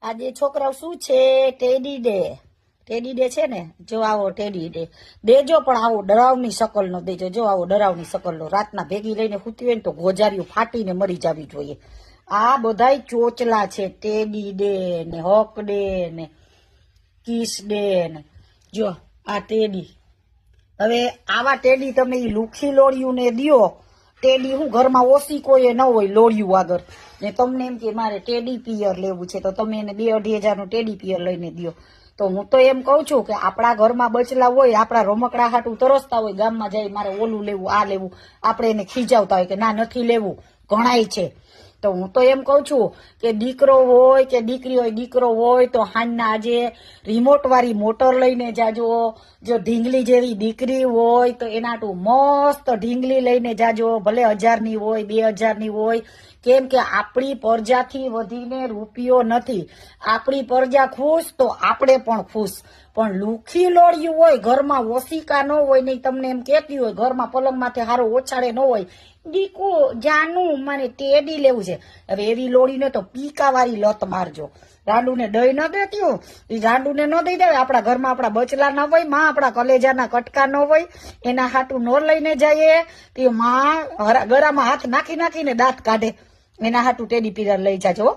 આજે છોકરાઓ શું છે? ટેડી ડે છે ને, જો આવો ટેડી ડે દેજો, પણ આવો ડરાવની શકલ નો દેજો. જો આવો ડરાવની શકલ નો, રાતના ભેગી લઈને સૂતી હોય ને તો ગોજારીઓ ફાટીને મરી જવી જોઈએ. આ બધાય ચોચલા છે. ટેડી ડે ને હોક ડે ને કિસ ડે ને, જો આ ટેડી. હવે આવા ટેડી તમે લુખી લોડિયું ને દિયો. ટેડી હું ઘરમાં ઓછી કોઈ ન હોય લોડિયું આગળ, ને તમને એમ કે મારે ટેડી પિયર લેવું છે, તો તમે એને 2-2.5 નું ટેડી પિયર લઈને દો. તો હું તો એમ કઉ છું કે આપણા ઘરમાં બચલા હોય, આપણા રમકડા હાટું તરસતા હોય, ગામમાં જાય મારે ઓલું લેવું આ લેવું, આપણે એને ખીજાવતા હોય કે ના નથી લેવું, ઘણાય છે. તો હું તો એમ કઉ છું કે દીકરો હોય કે દીકરી હોય, દીકરો હોય તો હાંજના આજે રિમોટ વાળી મોટર લઈને જાજો. જો ઢીંગલી જેવી દીકરી હોય તો એનાટું મસ્ત ઢીંગલી લઈને જાજો, ભલે 1000 ની હોય 2000 ની હોય. કેમ કે આપણી પ્રજાથી વધીને રૂપિયો નથી. આપણી પ્રજા ખુશ તો આપણે પણ ખુશ. પણ લુખી લોડિયું હોય, ઘરમાં ઓશિકા ન હોય, નહીં તમને એમ કહેતી હોય, ઘરમાં પલંગ માથે હારો ઓછાડે ન હોય, દીકુ જાનું મને ટેડી લેવું છે. હવે એવી લોડીને તો પીકાવાળી લત મારજો. રાંડુને દઈ ન દેતી હોય, એ રાંડુને ન દઈ દેવાય. આપણા ઘરમાં આપણા બચલા ન હોય, માં આપણા કલેજાના કટકા ન હોય, એના હાટું ન લઈને જઈએ તે માં ગળામાં હાથ નાખીને દાંત કાઢે. એના હાટું ટેડી પીરિયડ લઈ જાજો.